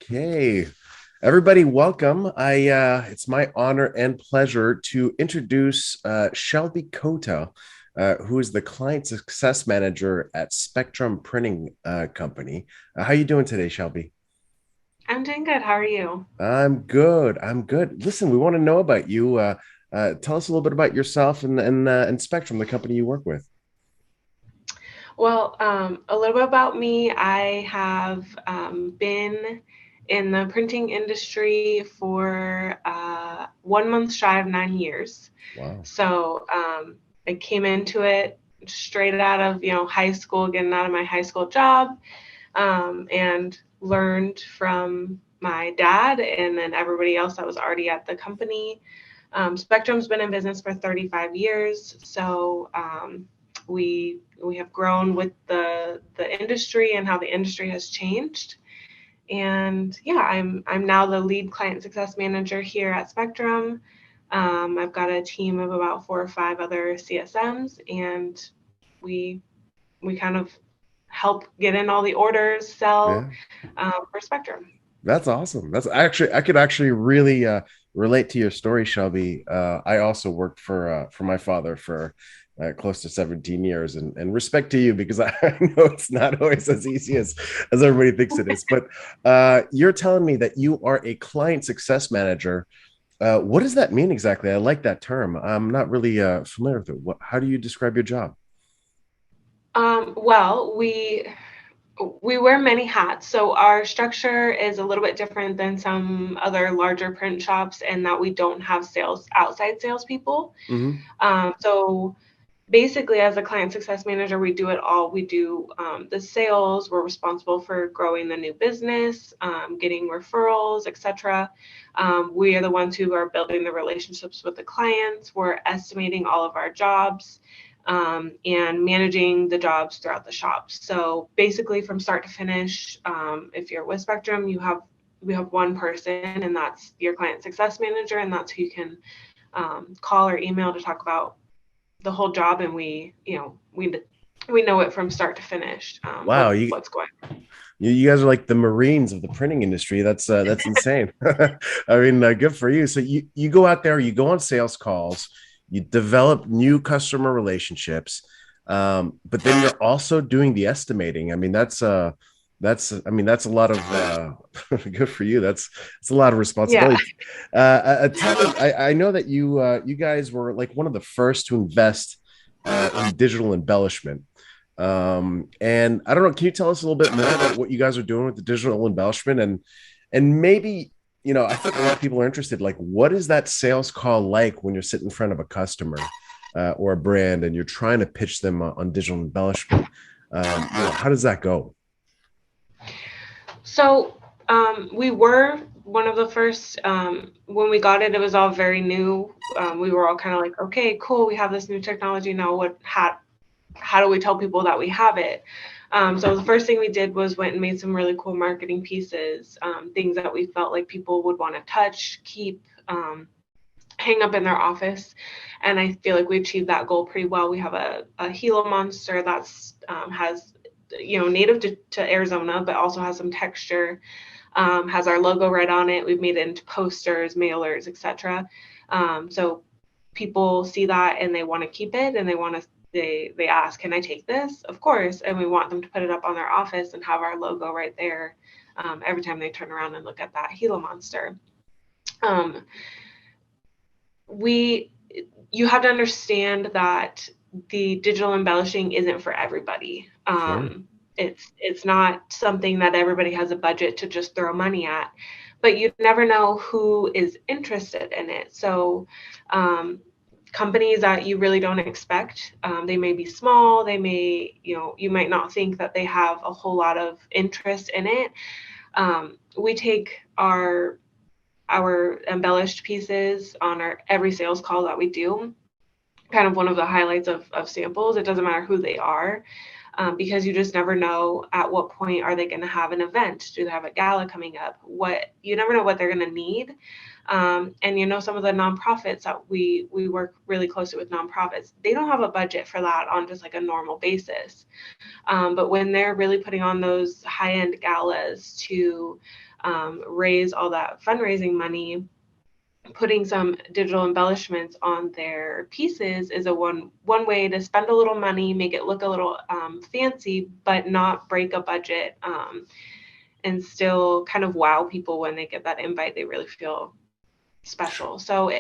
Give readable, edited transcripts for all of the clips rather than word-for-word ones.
Okay. Everybody, welcome. It's my honor and pleasure to introduce Shelby Cota, who is the client success manager at Spectrum Printing Company. How you doing today, Shelby? I'm doing good. How are you? I'm good. I'm good. Listen, we want to know about you. Tell us a little bit about yourself and Spectrum, the company you work with. Well, a little bit about me. I have been in the printing industry for 1 month shy of 9 years. Wow. So I came into it straight out of high school, getting out of my high school job, and learned from my dad and then everybody else that was already at the company. Spectrum's been in business for 35 years, so we have grown with the industry and how the industry has changed. And yeah, I'm now the lead client success manager here at Spectrum. I've got a team of about 4 or 5 other CSMs, and we we kind of help get in all the orders, sell Yeah. for Spectrum. That's awesome. I could actually really relate to your story, Shelby. I also worked for my father for close to 17 years, and respect to you because I know it's not always as easy as everybody thinks it is. But you're telling me that you are a client success manager. What does that mean exactly? I like that term. I'm not really familiar with it. How do you describe your job? Well, we wear many hats. So our structure is a little bit different than some other larger print shops in that we don't have outside salespeople. Hmm. So basically, as a client success manager, we do it all. We do the sales. We're responsible for growing the new business, getting referrals, etc. We are the ones who are building the relationships with the clients. We're estimating all of our jobs, and managing the jobs throughout the shop. So basically, from start to finish, if you're with Spectrum, we have one person, and that's your client success manager, and that's who you can call or email to talk about the whole job, and we know it from start to finish, Wow, you what's going you guys are like the Marines of the printing industry. That's insane. I mean, good for you. So you go out there, you go on sales calls, you develop new customer relationships, but then you're also doing the estimating. I mean, that's a lot of good for you. That's a lot of Yeah. responsibility. Tell me, I know that you guys were like one of the first to invest in digital embellishment. And I don't know, can you tell us a little bit more about what you guys are doing with the digital embellishment and maybe, I think a lot of people are interested, like what is that sales call like when you're sitting in front of a customer or a brand and you're trying to pitch them on digital embellishment? How does that go? So we were one of the first. When we got it, it was all very new. We were all kind of like, okay, cool, we have this new technology now. How do we tell people that we have it? So the first thing we did was went and made some really cool marketing pieces, things that we felt like people would want to touch, keep, hang up in their office. And I feel like we achieved that goal pretty well. We have a Gila monster that's has native to Arizona, but also has some texture. Has our logo right on it. We've made it into posters, mailers, etc. So people see that and they want to keep it, and they ask, can I take this? Of course. And we want them to put it up on their office and have our logo right there, every time they turn around and look at that Gila monster. Um, we You have to understand that the digital embellishing isn't for everybody. Sure. It's not something that everybody has a budget to just throw money at, but you never know who is interested in it. So companies that you really don't expect, they may be small, they may, you might not think that they have a whole lot of interest in it. We take our embellished pieces on our every sales call that we do, kind of one of the highlights of samples. It doesn't matter who they are, because you just never know at what point are they going to have an event. Do they have a gala coming up? What You never know what they're going to need. And some of the nonprofits that we work really closely with, nonprofits, they don't have a budget for that on just like a normal basis. But when they're really putting on those high end galas to raise all that fundraising money, putting some digital embellishments on their pieces is one way to spend a little money, make it look a little fancy, but not break a budget, and still kind of wow people when they get that invite. They really feel special. So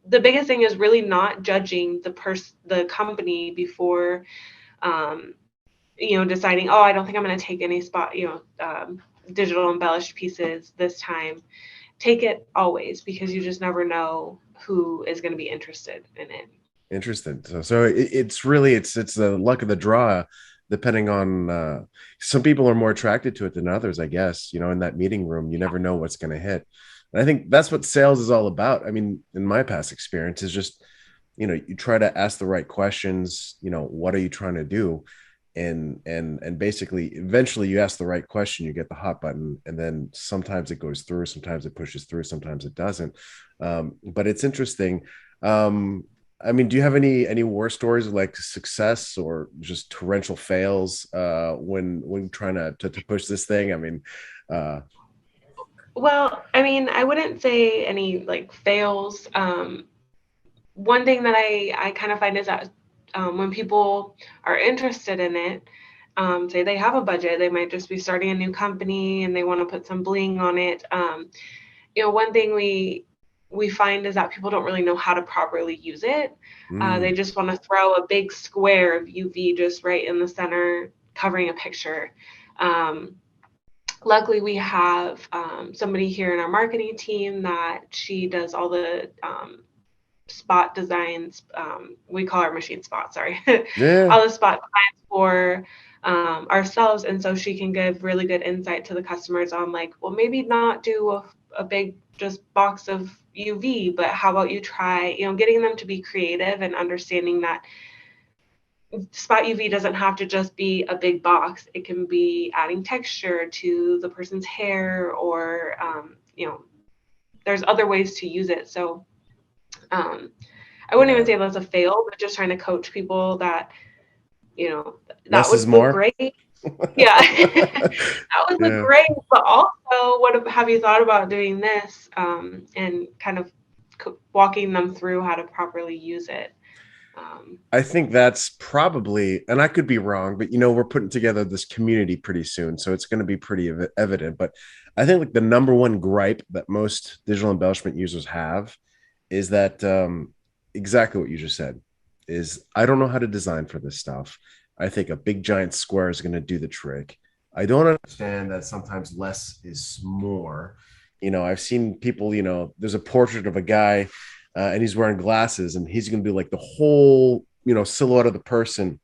the biggest thing is really not judging the company before, deciding, oh, I don't think I'm going to take any digital embellished pieces this time. Take it always, because you just never know who is going to be interested in it. Interesting. So it's really it's the luck of the draw, depending on some people are more attracted to it than others, I guess. In that meeting room, you never know what's going to hit. And I think that's what sales is all about. I mean, in my past experience, is just you try to ask the right questions. What are you trying to do? And basically eventually you ask the right question, you get the hot button, and then sometimes it goes through, sometimes it pushes through, sometimes it doesn't. But it's interesting. I mean, do you have any war stories of like success or just torrential fails when trying to push this thing? I mean, well, I mean, I wouldn't say any like fails. One thing that I kind of find is that when people are interested in it, say they have a budget, they might just be starting a new company and they want to put some bling on it. One thing we find is that people don't really know how to properly use it. They just want to throw a big square of UV just right in the center, covering a picture. Luckily, we have somebody here in our marketing team that she does all the spot designs. We call our machine spot, sorry. yeah. All the spot designs for ourselves. And so she can give really good insight to the customers on like, well, maybe not do a big just box of UV, but how about you try, getting them to be creative and understanding that spot UV doesn't have to just be a big box. It can be adding texture to the person's hair, or there's other ways to use it. So I wouldn't even say that's a fail, but just trying to coach people that that Less would is look more. great. Yeah, that would look Yeah. great. But also, what have you thought about doing this? And kind of walking them through how to properly use it. I think that's probably, and I could be wrong, but we're putting together this community pretty soon, so it's going to be pretty evident. But I think like the number one gripe that most digital embellishment users have is that exactly what you just said is I don't know how to design for this stuff. I think a big giant square is going to do the trick. I don't understand that sometimes less is more. I've seen people, there's a portrait of a guy and he's wearing glasses and he's going to do like the whole, silhouette of the person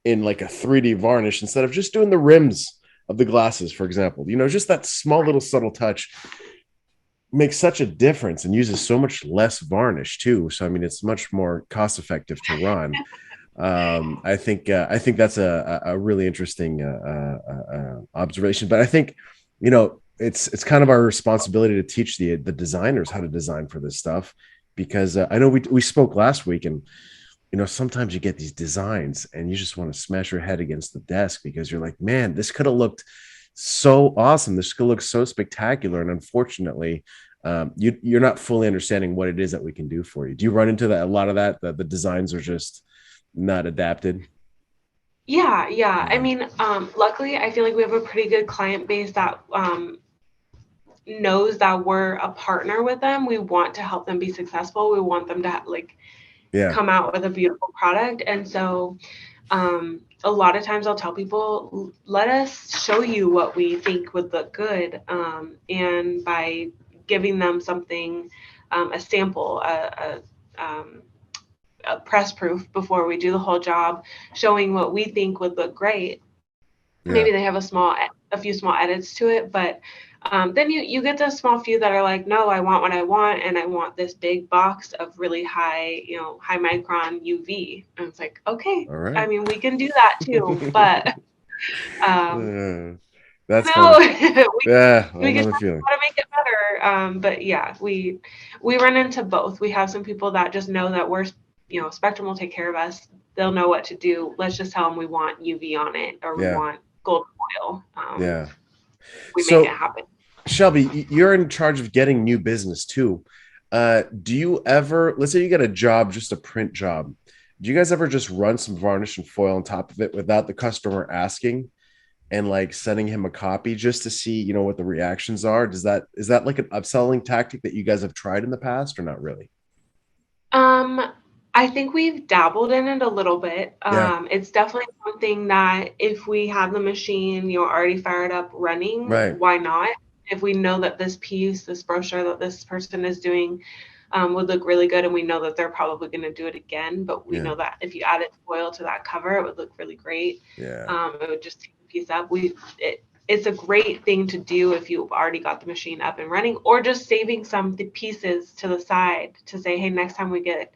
in like a 3D varnish instead of just doing the rims of the glasses, for example. Just that small little subtle touch makes such a difference and uses so much less varnish too. So, I mean, it's much more cost effective to run. I think that's a really interesting observation, but I think, it's kind of our responsibility to teach the designers how to design for this stuff, because I know we spoke last week, and sometimes you get these designs and you just want to smash your head against the desk because you're like, man, this could have looked so awesome. This could look so spectacular. And unfortunately, you're not fully understanding what it is that we can do for you. Do you run into that, a lot of that the designs are just not adapted? Yeah. I mean, luckily, I feel like we have a pretty good client base that knows that we're a partner with them. We want to help them be successful. We want them to Yeah. come out with a beautiful product. And so a lot of times I'll tell people, let us show you what we think would look good. And by giving them something, a sample, a press proof before we do the whole job, showing what we think would look great. Yeah. Maybe they have a few small edits to it, but then you get the small few that are like, no, I want what I want, and I want this big box of really high, high micron UV. And it's like, okay, All I right. mean, we can do that too, but That's no, funny. Yeah, I we can know the talk feeling. how to make it better. But yeah, we run into both. We have some people that just know that we're, Spectrum will take care of us. They'll know what to do. Let's just tell them we want UV on it, or we Yeah. want gold foil. Yeah. We make it So happen. Shelby, you're in charge of getting new business too. Do you ever, let's say you get a job, just a print job. Do you guys ever just run some varnish and foil on top of it without the customer asking and like sending him a copy just to see, what the reactions are? Is that like an upselling tactic that you guys have tried in the past or not really? Um, I think we've dabbled in it a little bit. Yeah. It's definitely something that if we have the machine, already fired up running, Right. why not? If we know that this piece, this brochure that this person is doing, would look really good, and we know that they're probably going to do it again, but we Yeah. know that if you added foil to that cover, it would look really great. Yeah. It would just take the piece up. It's a great thing to do if you've already got the machine up and running, or just saving some the pieces to the side to say, hey, next time we get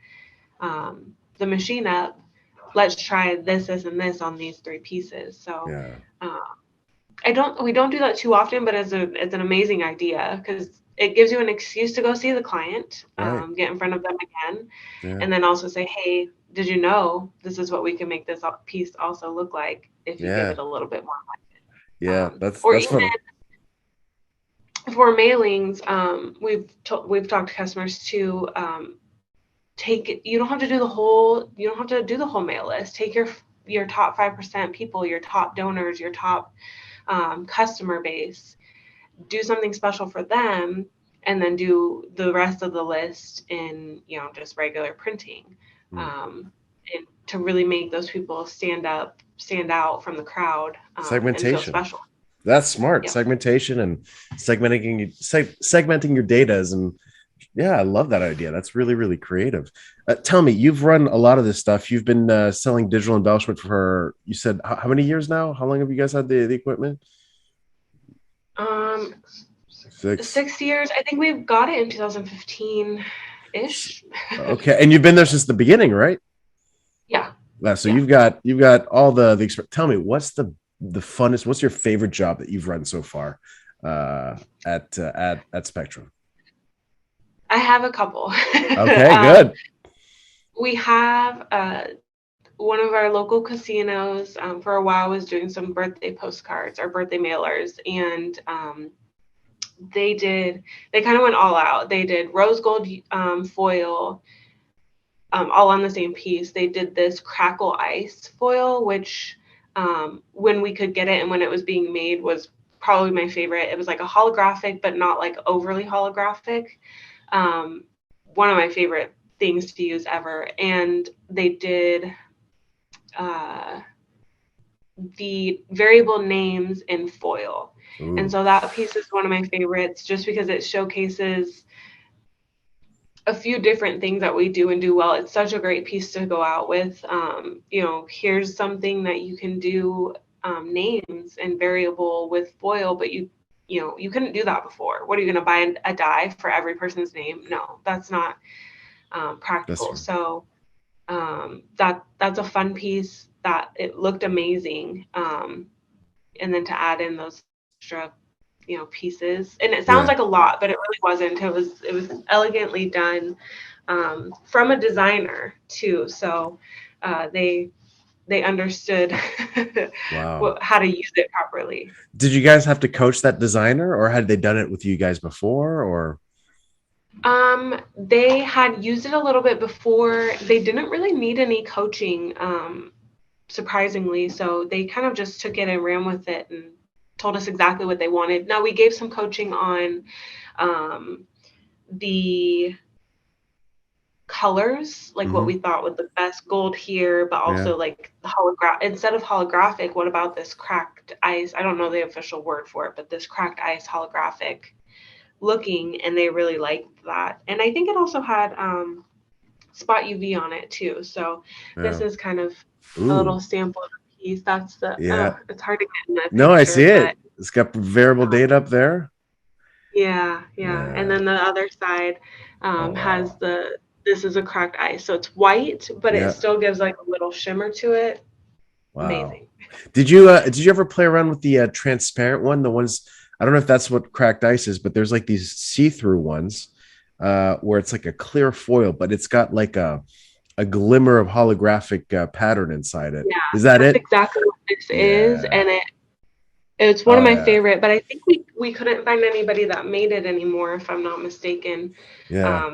the machine up, let's try this, and this on these three pieces. So Yeah. uh, we don't do that too often, but it's an amazing idea because it gives you an excuse to go see the client, Right. get in front of them again, Yeah. and then also say, hey, did you know this is what we can make this piece also look like if you give Yeah. it a little bit more. Yeah. That's Or that's even funny. for mailings, we've talked to customers to you don't have to do the whole mail list. Take your top 5% people, your top donors, your top customer base, do something special for them, and then do the rest of the list in just regular printing, Mm. and to really make those people stand out from the crowd, and feel Segmentation. special. That's smart. Yep. Segmentation and segmenting your data. And yeah, I love that idea. That's really, really creative. Tell me, you've run a lot of this stuff. You've been selling digital embellishment for, you said, how many years now? How long have you guys had the equipment? Um, 6. 6 years. I think we got it in 2015 ish. Okay, and you've been there since the beginning, right? Yeah. Yeah. So Yeah. you've got all the experience. Tell me, what's the funnest? What's your favorite job that you've run so far at Spectrum? I have a couple. Okay, um, good. we have one of our local casinos, for a while, was doing some birthday postcards or birthday mailers, and they kind of went all out. They did rose gold foil, all on the same piece. They did this crackle ice foil, which when we could get it and when it was being made was probably my favorite. It was like a holographic, but not like overly holographic. Um, One of my favorite things to use ever. And they did uh, the variable names in foil. And Ooh, so that piece is one of my favorites just because it showcases a few different things that we do and do well. It's such a great piece to go out with. Here's something that you can do, names and variable with foil, but you couldn't do that before. What are you going to buy a die for every person's name? No, that's not that's practical. fun. So that's a fun piece that it looked amazing. And then to add in those extra pieces, and it sounds Yeah. like a lot, but it really wasn't. It was elegantly done, from a designer too, so they understood Wow. how to use it properly. Did you guys have to coach that designer, or had they done it with you guys before? Or They had used it a little bit before. They didn't really need any coaching, surprisingly, so they kind of just took it and ran with it and told us exactly what they wanted. Now, we gave some coaching on the colors, like what Mhm. we thought would look best, gold here, but Yeah. also like the instead of holographic, what about this cracked ice? I don't know the official word for it, but this cracked ice holographic looking, and they really liked that. And I think it also had spot UV on it too. So this Yeah. is kind of a little Ooh. sample of the piece. That's Yeah. it's hard to get in that No, I picture, see it. but It's got variable um, data up there. yeah, yeah. And Yeah. then the other side Oh has wow. this is a cracked ice. So it's white, but it Yeah. still gives like a little shimmer to it. Wow. Amazing. Did you ever play around with the transparent one? The ones, I don't know if that's what cracked ice is, but there's like these see-through ones where it's like a clear foil, but it's got like a glimmer of holographic pattern inside it. Yeah, Is that that's it? exactly what this is. Yeah. And it's one of Oh my yeah. favorite, but I think we couldn't find anybody that made it anymore, if I'm not mistaken. Yeah.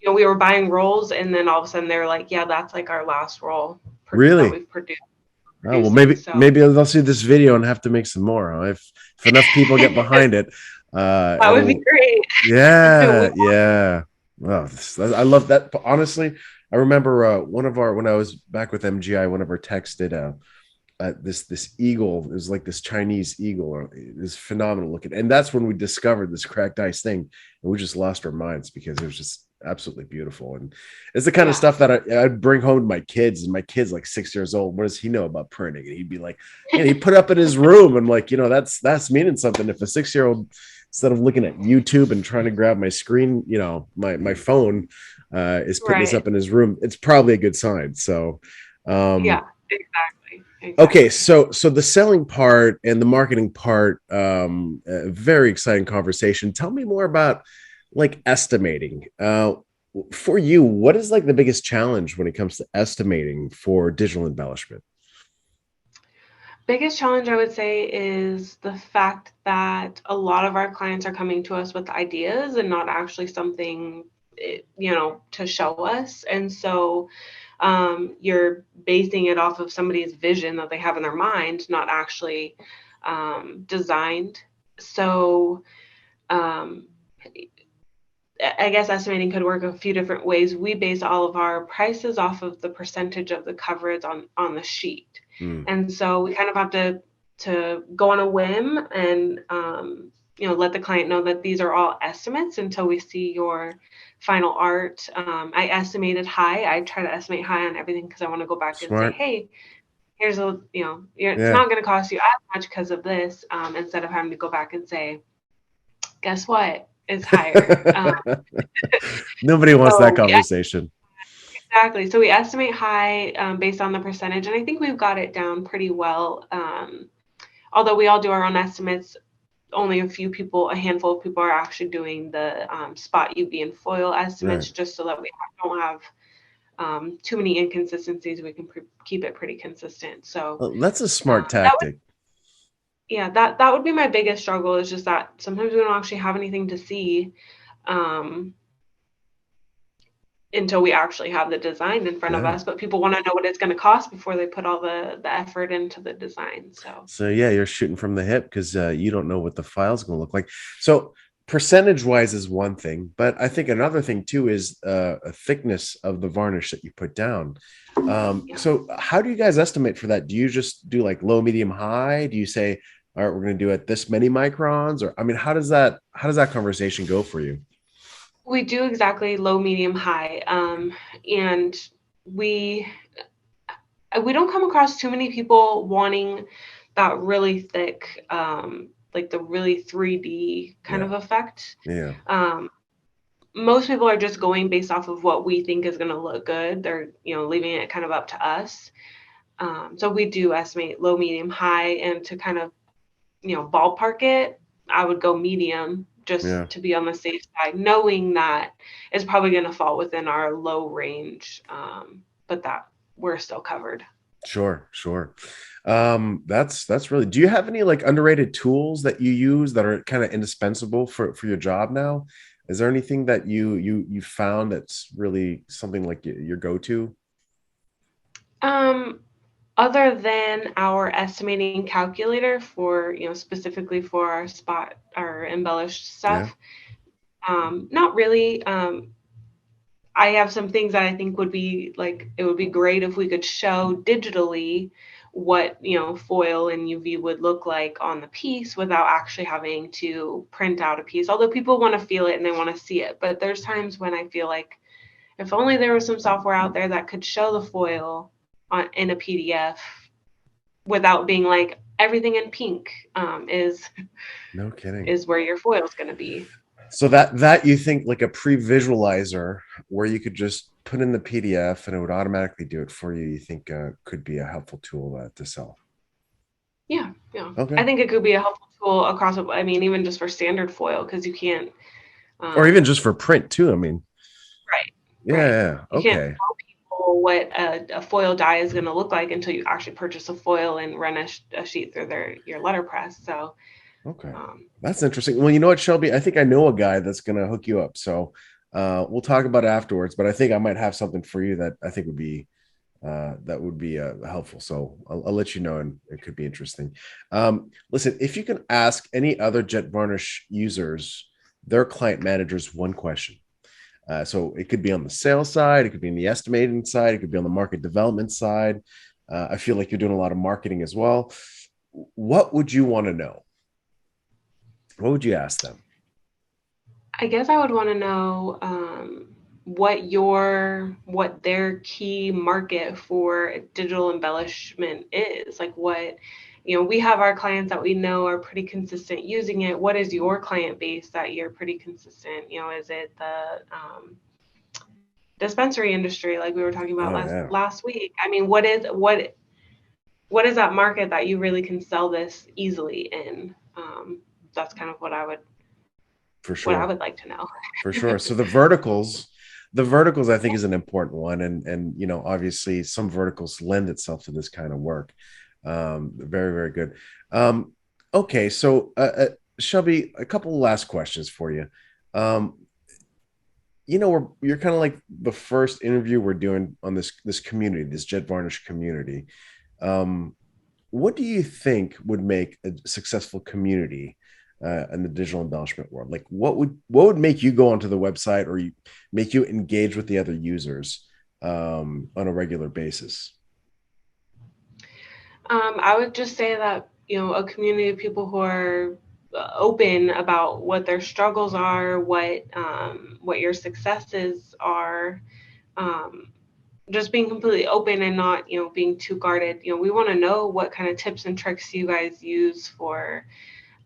We were buying rolls, and then all of a sudden they were like, yeah, that's like our last roll that Really? we've Oh, well, producing. So maybe I'll see this video and have to make some more. Huh? If enough people get behind it, that would be it'll. great. Yeah, yeah. Well, I love that. Honestly, I remember when I was back with MGI, one of our techs did this eagle. It was like this Chinese eagle. It was phenomenal looking, and that's when we discovered this cracked ice thing, and we just lost our minds because it was just absolutely beautiful. And it's the kind of stuff that I'd bring home to my kids, and my kid's like 6 years old. What does he know about printing? And he'd be like, yeah, he put up in his room. I'm like, that's meaning something. If a 6-year-old, instead of looking at YouTube and trying to grab my screen, my phone, is putting this up in his room, it's probably a good sign. So yeah, exactly. Okay, so the selling part and the marketing part, a very exciting conversation. Tell me more about like estimating. For you, what is like the biggest challenge when it comes to estimating for digital embellishment? Biggest challenge I would say is the fact that a lot of our clients are coming to us with ideas and not actually something, to show us. And so you're basing it off of somebody's vision that they have in their mind, not actually designed. So I guess estimating could work a few different ways. We base all of our prices off of the percentage of the coverage on the sheet. And so we kind of have to go on a whim and let the client know that these are all estimates until we see your final art. I estimated high. I try to estimate high on everything because I want to go back and say, Smart. hey, here's it's Yeah. not going to cost you as much because of this, instead of having to go back and say, guess what is higher. Nobody wants that So conversation. exactly. So we estimate high based on the percentage, and I think we've got it down pretty well. Although we all do our own estimates, only a handful of people are actually doing the spot UV and foil estimates, Right. just so that we don't have too many inconsistencies. We can keep it pretty consistent. So Well, that's a smart that would, tactic. that would be my biggest struggle, is just that sometimes we don't actually have anything to see. Until we actually have the design in front of Yeah. us, but people want to know what it's going to cost before they put all the effort into the design. So yeah, you're shooting from the hip because you don't know what the file's going to look like. So percentage wise is one thing, but I think another thing too is a thickness of the varnish that you put down. So how do you guys estimate for that? Do you just do like low, medium, high? Do you say, all right, we're going to do it this many microns? Or I mean, how does that conversation go for you? We do exactly low, medium, high, and we don't come across too many people wanting that really thick, like the really 3D kind Yeah. of effect. Yeah. Most people are just going based off of what we think is going to look good. They're leaving it kind of up to us. So we do estimate low, medium, high, and to kind of ballpark it, I would go medium just Yeah. to be on the safe side, knowing that it's probably going to fall within our low range, but that we're still covered. Sure, sure. That's really. Do you have any like underrated tools that you use that are kind of indispensable for your job now? Is there anything that you found that's really something like your go-to? Um, Other than our estimating calculator for, specifically for our embellished Yeah. stuff, not really. I have some things that I think would be like, it would be great if we could show digitally what, foil and UV would look like on the piece without actually having to print out a piece. Although people want to feel it and they want to see it. But there's times when I feel like if only there was some software out there that could show the foil in a PDF without being like everything in pink, No kidding. is where your foil is going to be. So that you think like a pre-visualizer where you could just put in the PDF and it would automatically do it for you, you think could be a helpful tool to sell? Yeah. Okay. I think it could be a helpful tool across. I mean, even just for standard foil, because you can't. Or even just for print too. I mean, Right. yeah. You can't Okay. tell people what a foil die is going to look like until you actually purchase a foil and run a sheet through your letterpress. So Okay. Um, That's interesting. Well, you know what, Shelby? I think I know a guy that's going to hook you up. So we'll talk about it afterwards, but I think I might have something for you that I think would be helpful. So I'll let you know, and it could be interesting. Listen, if you can ask any other JETvarnish users, their client managers, one question. So it could be on the sales side, it could be on the estimating side, it could be on the market development side. I feel like you're doing a lot of marketing as well. What would you want to know? What would you ask them? I guess I would want to know what their key market for digital embellishment is. Like what, we have our clients that we know are pretty consistent using it. What is your client base that you're pretty consistent? Is it the dispensary industry like we were talking about Oh last yeah, last week? I mean, what is that market that you really can sell this easily in? That's kind of for what I sure, would like to know. for sure. So the verticals I think is an important one, and obviously some verticals lend itself to this kind of work. Very very good. Um, okay, so Shelby, a couple of last questions for you. Um, you're kind of like the first interview we're doing on this community, this JETvarnish community. Um, what do you think would make a successful community in the digital embellishment world? Like, what would make you go onto the website, or make you engage with the other users on a regular basis? I would just say that, a community of people who are open about what their struggles are, what your successes are, um, just being completely open and not, being too guarded. We want to know what kind of tips and tricks you guys use for,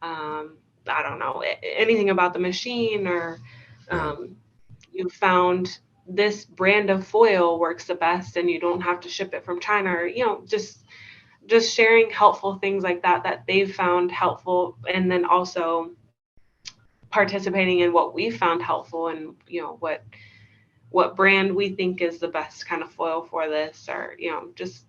I don't know, anything about the machine, or Yeah. um, you found this brand of foil works the best and you don't have to ship it from China, or, just sharing helpful things like that they've found helpful, and then also participating in what we found helpful, and what brand we think is the best kind of foil for this, or just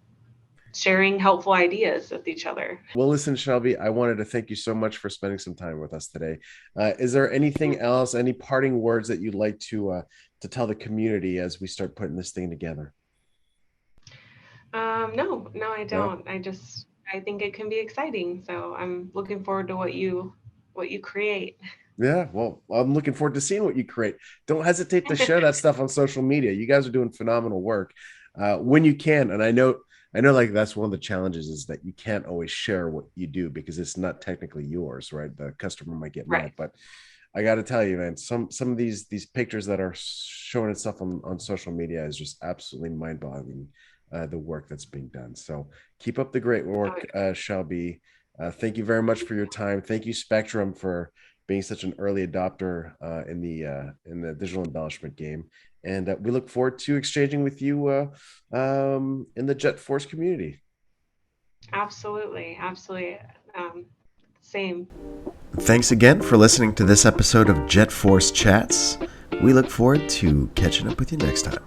sharing helpful ideas with each other. Well, listen, Shelby, I wanted to thank you so much for spending some time with us today. Is there anything else, any parting words that you'd like to tell the community as we start putting this thing together? No, I No? don't. I think it can be exciting, so I'm looking forward to what you create. Yeah, well, I'm looking forward to seeing what you create. Don't hesitate to share that stuff on social media. You guys are doing phenomenal work when you can, and I know, like that's one of the challenges is that you can't always share what you do because it's not technically yours, right? The customer might get mad, Right. but I got to tell you, man, some of these pictures that are showing itself on social media is just absolutely mind-boggling. The work that's being done. So keep up the great Oh, work, yeah. Shelby. Thank you very much for your time. Thank you, Spectrum, for being such an early adopter in the digital embellishment game. And we look forward to exchanging with you in the JETForce community. Absolutely. Um, Same. Thanks again for listening to this episode of JETForce Chats. We look forward to catching up with you next time.